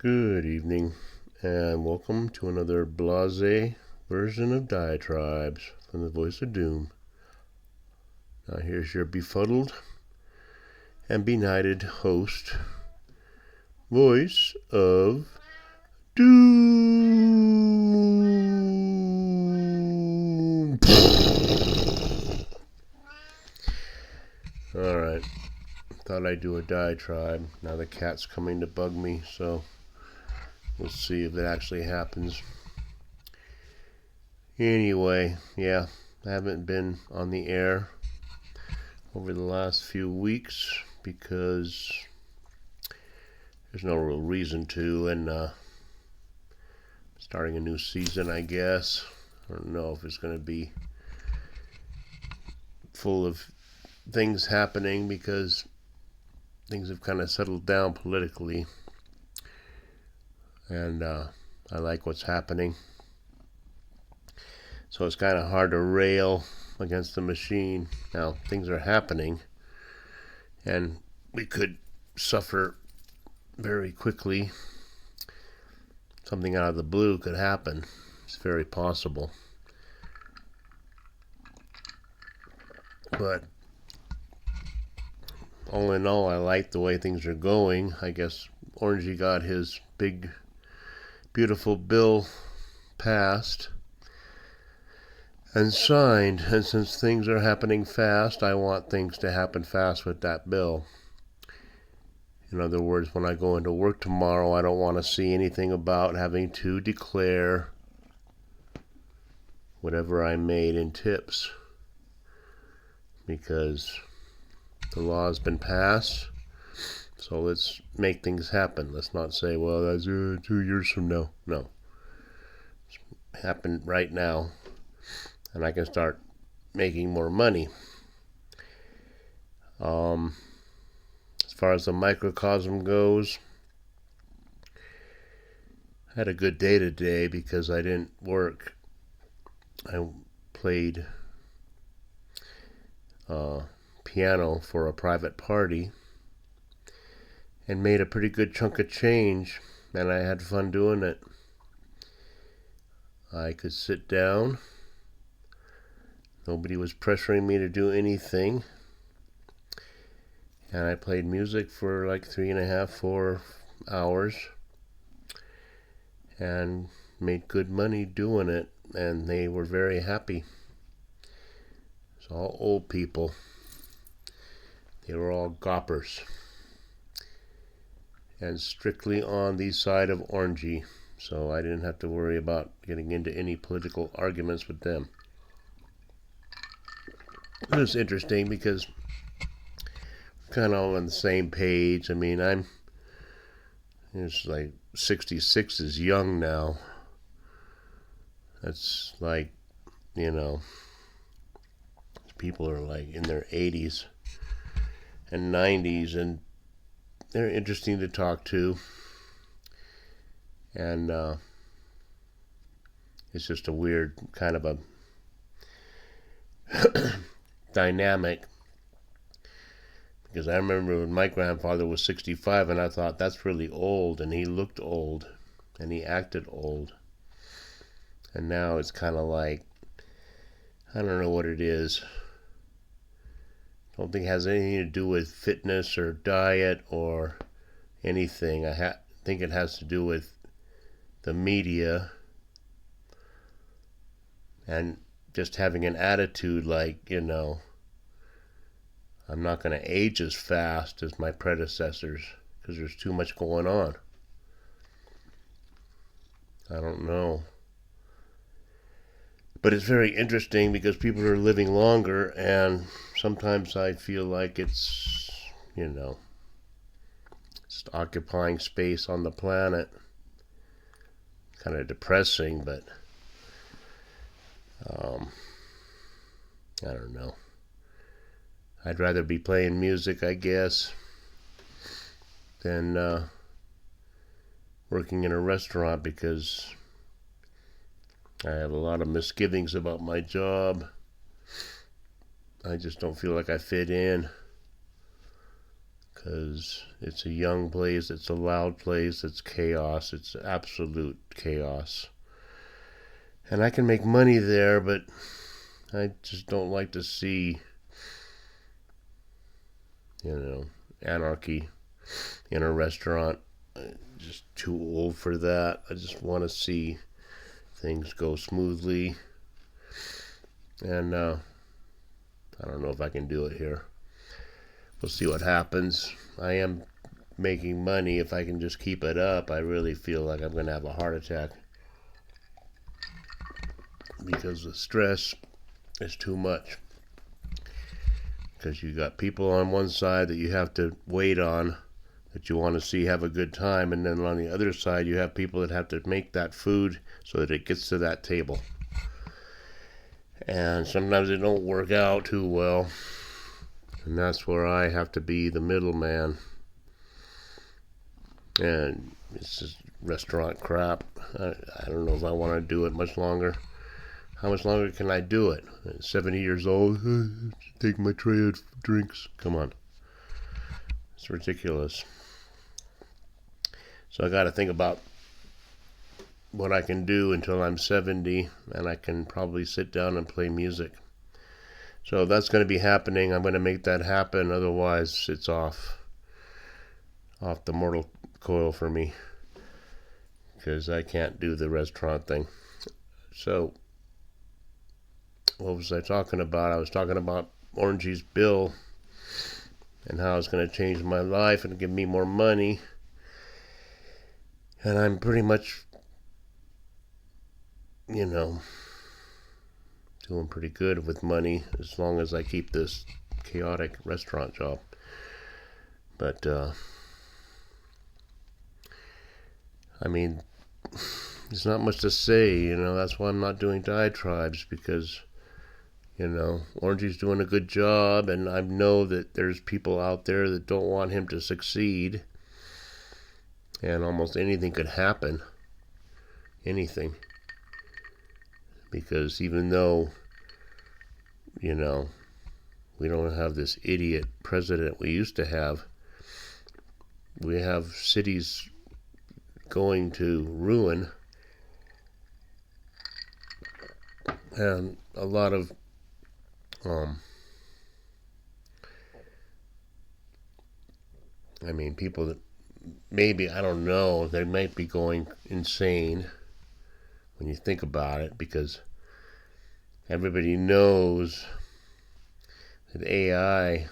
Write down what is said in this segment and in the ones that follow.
Good evening, and welcome to another blase version of Diatribes from the Voice of Doom. Now here's your befuddled and benighted host, Voice of Doom. Alright, thought I'd do a diatribe. Now the cat's coming to bug me, so we'll see if it actually happens. Anyway, yeah, I haven't been on the air over the last few weeks because there's no real reason to, and starting a new season, I guess. I don't know if it's going to be full of things happening because things have kind of settled down politically, and I like what's happening. So it's kind of hard to rail against the machine. Now, things are happening, and we could suffer very quickly. Something out of the blue could happen. It's very possible. But all in all, I like the way things are going. I guess Orangey got his big, beautiful bill passed and signed, and since things are happening fast, I want things to happen fast with that bill. In other words, when I go into work tomorrow, I don't want to see anything about having to declare whatever I made in tips, because the law has been passed. So let's make things happen. Let's not say, well, that's 2 years from now. No. It's happened right now, and I can start making more money. As far as the microcosm goes, I had a good day today because I didn't work. I played piano for a private party and made a pretty good chunk of change, and I had fun doing it. I could sit down. Nobody was pressuring me to do anything. And I played music for like 3.5, 4 hours and made good money doing it, and they were very happy. It's all old people. They were all goppers and strictly on the side of Orangey, so I didn't have to worry about getting into any political arguments with them. It was interesting because we're kind of all on the same page. I mean, it's like 66 is young now. That's like, people are like in their 80s and 90s, and they're interesting to talk to. And it's just a weird kind of a dynamic, because I remember when my grandfather was 65 and I thought that's really old, and he looked old and he acted old. And now it's kind of like, I don't know what it is. I don't think it has anything to do with fitness or diet or anything. I think it has to do with the media and just having an attitude like, I'm not going to age as fast as my predecessors because there's too much going on. I don't know. But it's very interesting because people are living longer, and sometimes I feel like it's, just occupying space on the planet. Kind of depressing, but I don't know. I'd rather be playing music, I guess, than working in a restaurant, because I have a lot of misgivings about my job. I just don't feel like I fit in, because it's a young place, it's a loud place, it's chaos, it's absolute chaos. And I can make money there, but I just don't like to see, anarchy in a restaurant. I'm just too old for that. I just want to see things go smoothly. And I don't know if I can do it here. We'll see what happens. I am making money. If I can just keep it up, I really feel like I'm going to have a heart attack, because the stress is too much. Because you got people on one side that you have to wait on, that you want to see have a good time, and then on the other side you have people that have to make that food so that it gets to that table. And sometimes it don't work out too well, and that's where I have to be the middleman. And it's just restaurant crap. I don't know if I want to do it much longer. How much longer can I do it? At 70 years old, take my tray of drinks. Come on. It's ridiculous. So I got to think about what I can do until I'm 70, and I can probably sit down and play music. So that's going to be happening. I'm going to make that happen. Otherwise, it's off the mortal coil for me, because I can't do the restaurant thing. So what was I talking about? I was talking about Orangey's bill and how it's going to change my life and give me more money. And I'm pretty much, doing pretty good with money as long as I keep this chaotic restaurant job. But, there's not much to say, that's why I'm not doing diatribes, because Orangey's doing a good job, and I know that there's people out there that don't want him to succeed, and almost anything could happen. Anything. Because even though, we don't have this idiot president we used to have, we have cities going to ruin, and a lot of people that maybe, I don't know, they might be going insane when you think about it, because everybody knows that AI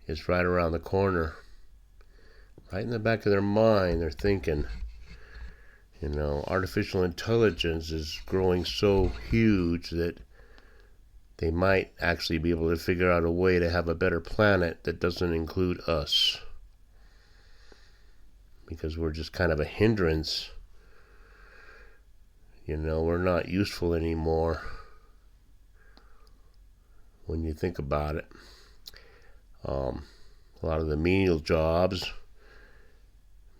is right around the corner. Right in the back of their mind, they're thinking, artificial intelligence is growing so huge that they might actually be able to figure out a way to have a better planet that doesn't include us. Because we're just kind of a hindrance. We're not useful anymore when you think about it. A lot of the menial jobs,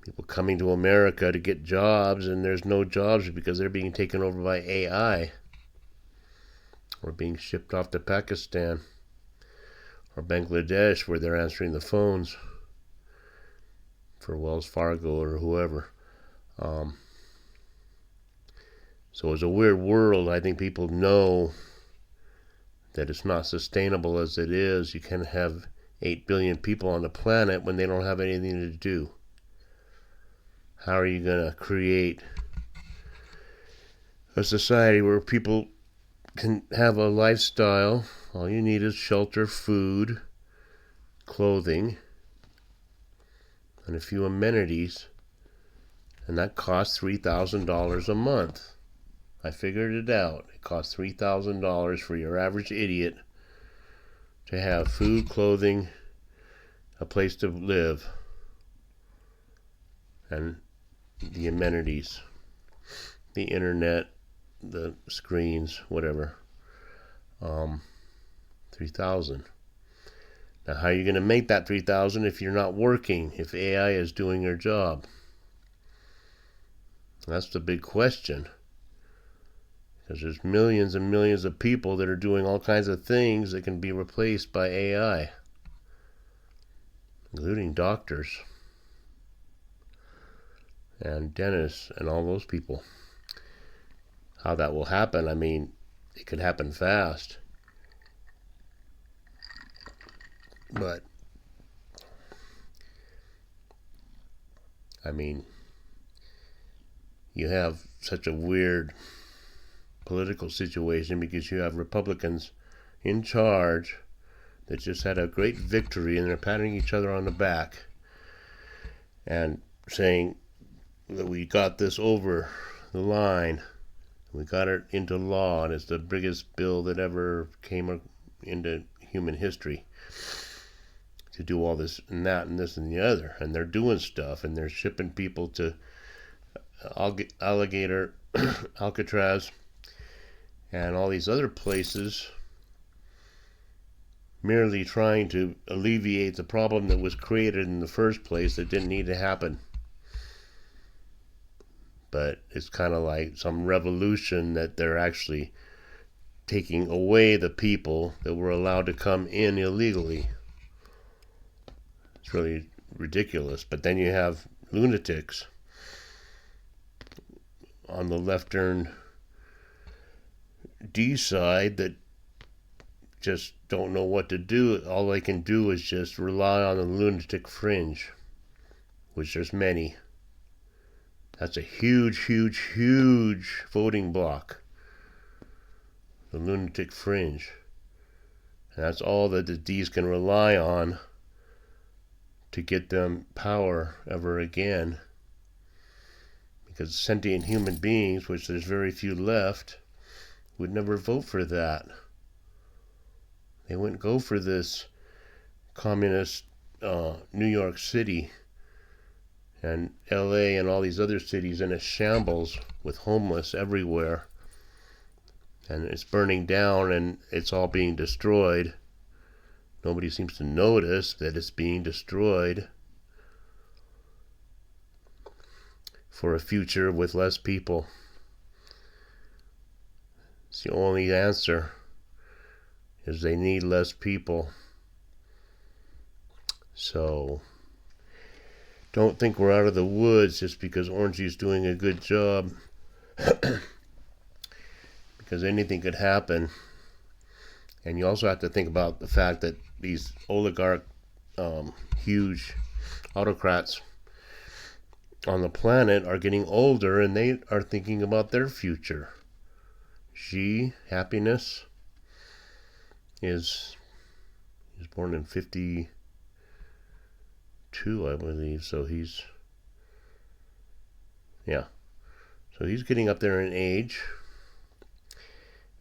people coming to America to get jobs, and there's no jobs because they're being taken over by AI. Or being shipped off to Pakistan or Bangladesh, where they're answering the phones for Wells Fargo or whoever. So it's a weird world. I think people know that it's not sustainable as it is. You can't have 8 billion people on the planet when they don't have anything to do. How are you going to create a society where people can have a lifestyle? All you need is shelter, food, clothing, and a few amenities, and that costs $3,000 a month. I figured it out. It costs $3,000 for your average idiot to have food, clothing, a place to live, and the amenities, the internet, the screens, whatever. $3,000. Now, how are you going to make that $3,000 if you're not working? If AI is doing your job? That's the big question. Because there's millions and millions of people that are doing all kinds of things that can be replaced by AI. including doctors and dentists and all those people. How that will happen, I mean, it could happen fast. But, I mean, you have such a weird political situation because you have Republicans in charge that just had a great victory and they're patting each other on the back and saying that we got this over the line. We got it into law, and it's the biggest bill that ever came into human history to do all this and that and this and the other. And they're doing stuff, and they're shipping people to Alligator, Alcatraz, and all these other places, merely trying to alleviate the problem that was created in the first place that didn't need to happen. But it's kind of like some revolution that they're actually taking away the people that were allowed to come in illegally. It's really ridiculous. But then you have lunatics on the left-turn D side that just don't know what to do. All they can do is just rely on the lunatic fringe, which there's many. That's a huge, huge, huge voting bloc. The lunatic fringe. And that's all that the D's can rely on to get them power ever again. Because sentient human beings, which there's very few left, would never vote for that. They wouldn't go for this communist New York City and LA and all these other cities in a shambles with homeless everywhere. And it's burning down and it's all being destroyed. Nobody seems to notice that it's being destroyed for a future with less people. It's the only answer, is they need less people. So don't think we're out of the woods just because Orangey's doing a good job. Because anything could happen. And you also have to think about the fact that these oligarch, huge autocrats on the planet are getting older and they are thinking about their future. Xi, happiness, is born in 52, I believe, so he's getting up there in age.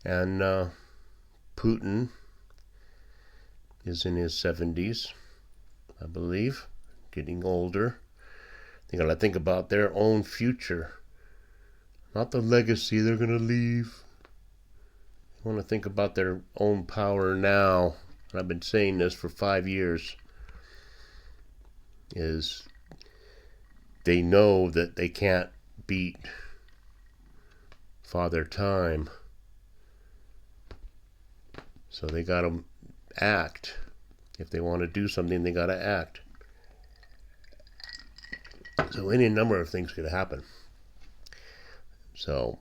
And Putin is in his 70s, I believe, getting older. They gotta think about their own future, not the legacy they're gonna leave. They want to think about their own power now. And I've been saying this for 5 years. Is they know that they can't beat Father Time. So they got to act. If they want to do something, they got to act. So any number of things could happen. So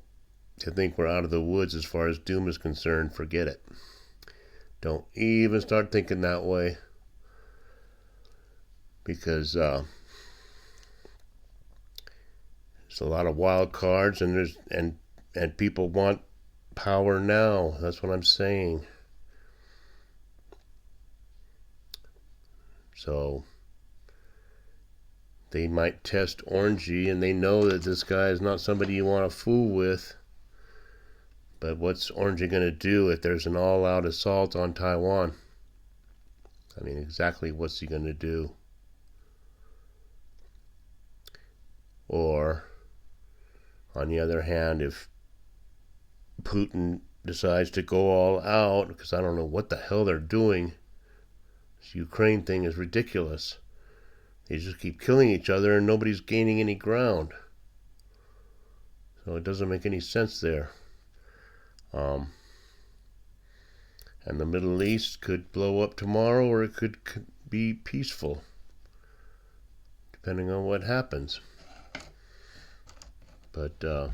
to think we're out of the woods as far as doom is concerned, forget it. Don't even start thinking that way. Because there's a lot of wild cards and people want power now. That's what I'm saying. So they might test Orangey, and they know that this guy is not somebody you want to fool with. But what's Orangey going to do if there's an all-out assault on Taiwan? I mean, exactly what's he going to do? Or, on the other hand, if Putin decides to go all out, because I don't know what the hell they're doing. This Ukraine thing is ridiculous. They just keep killing each other and nobody's gaining any ground. So it doesn't make any sense there. And the Middle East could blow up tomorrow, or it could be peaceful. depending on what happens. But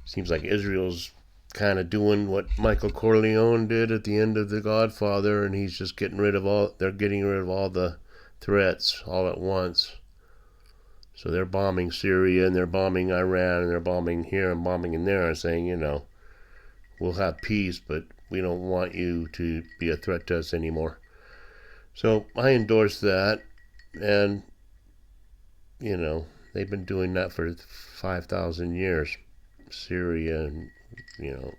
seems like Israel's kind of doing what Michael Corleone did at the end of The Godfather, and he's just getting rid of all the threats all at once. So they're bombing Syria, and they're bombing Iran, and they're bombing here and bombing in there, and saying, we'll have peace, but we don't want you to be a threat to us anymore. So I endorse that, and they've been doing that for 5,000 years. Syria and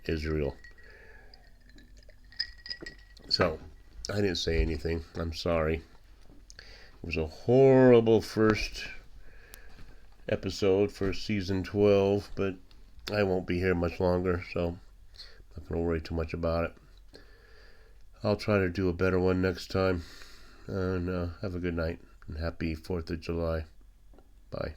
Israel. So I didn't say anything. I'm sorry. It was a horrible first episode for season 12, but I won't be here much longer, so I'm not going to worry too much about it. I'll try to do a better one next time, and have a good night, and happy 4th of July. Bye.